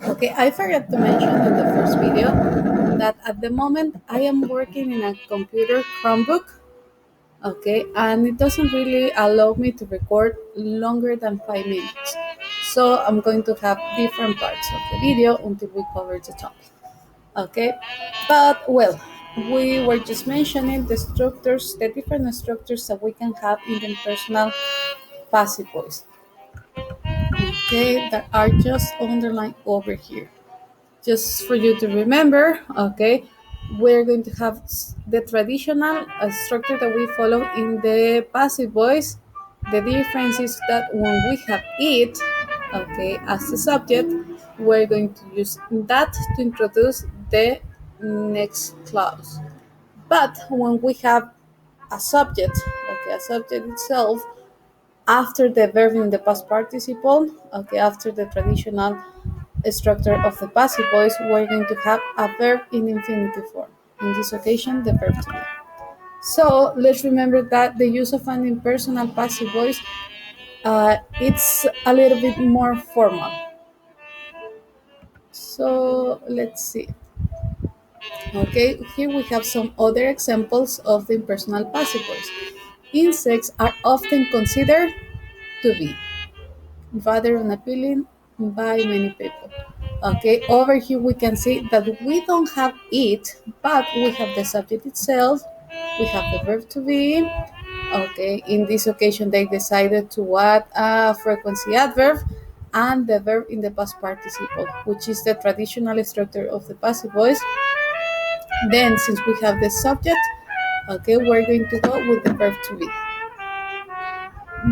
Okay, I forgot to mention in the first video that at the moment I am working in a computer Chromebook, okay, and it doesn't really allow me to record longer than 5 minutes. So I'm going to have different parts of the video until we cover the topic, okay? But well, we were just mentioning the structures, the different structures that we can have in the personal passive voice, okay, that are just underlined over here. Just for you to remember, okay, we're going to have the traditional structure that we follow in the passive voice. The difference is that when we have it, okay, as the subject, we're going to use that to introduce the next clause. But when we have a subject, okay, a subject itself, after the verb in the past participle, okay, after the traditional structure of the passive voice, we're going to have a verb in infinitive form. In this occasion, the verb to be. So let's remember that the use of an impersonal passive voice, it's a little bit more formal. So let's see. Okay, here we have some other examples of the impersonal passive voice. Insects are often considered to be rather unappealing by many people. Okay, over here we can see that we don't have it, but we have the subject itself, we have the verb to be. Okay, in this occasion they decided to add a frequency adverb and the verb in the past participle, which is the traditional structure of the passive voice. Then, since we have the subject, okay, we're going to go with the verb to be.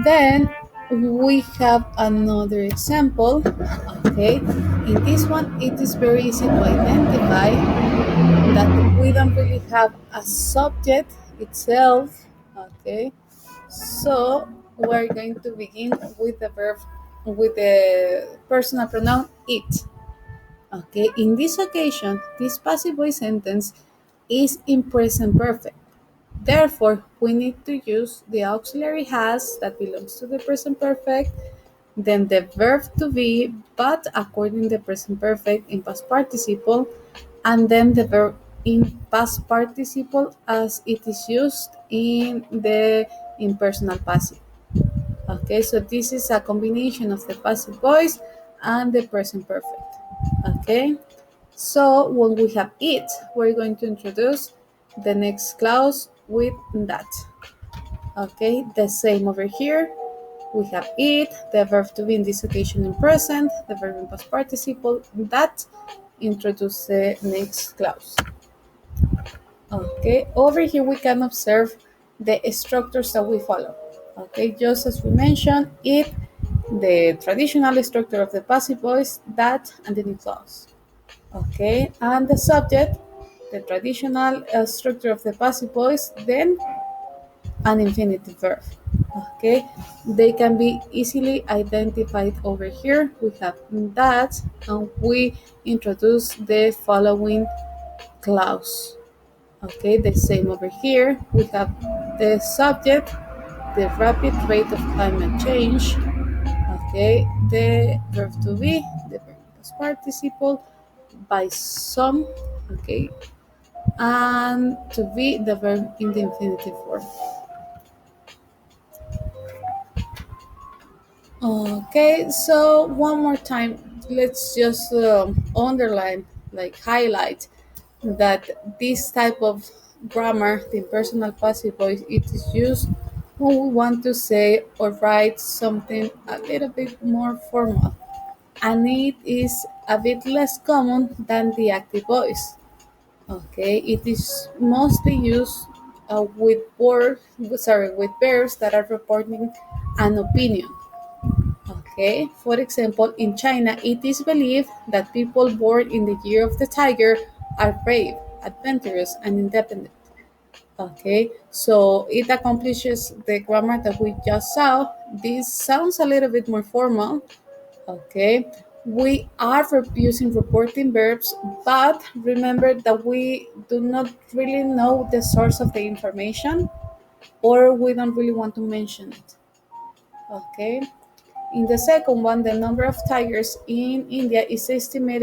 Then we have another example. Okay, in this one, it is very easy to identify that we don't really have a subject itself. Okay, so we're going to begin with the verb, with the personal pronoun it. Okay, in this occasion, this passive voice sentence is in present perfect. Therefore, we need to use the auxiliary has that belongs to the present perfect, then the verb to be, but according to the present perfect in past participle, and then the verb in past participle as it is used in the impersonal passive. Okay, so this is a combination of the passive voice and the present perfect. Okay, so when we have it, we're going to introduce the next clause with that. Okay, the same over here. We have it, the verb to be in this occasion in present, the verb in past participle, that introduce the next clause. Okay, over here we can observe the structures that we follow. Okay, just as we mentioned, it, the traditional structure of the passive voice, that, and the new clause. Okay, and the subject, the traditional structure of the passive voice, then an infinitive verb. Okay, they can be easily identified over here. We have that, and we introduce the following clause. Okay, the same over here. We have the subject, the rapid rate of climate change. Okay, the verb to be, the verb past participle, by some. Okay, and to be the verb in the infinitive form. Okay, so one more time, let's just underline, like highlight, that this type of grammar, the impersonal passive voice, it is used when we want to say or write something a little bit more formal, and it is a bit less common than the active voice. Okay, it is mostly used with verbs that are reporting an opinion. Okay, for example, in China, it is believed that people born in the year of the tiger are brave, adventurous, and independent. Okay, so it accomplishes the grammar that we just saw. This sounds a little bit more formal. Okay, we are using reporting verbs, but remember that we do not really know the source of the information, or we don't really want to mention it. Okay. In the second one, the number of tigers in India is estimated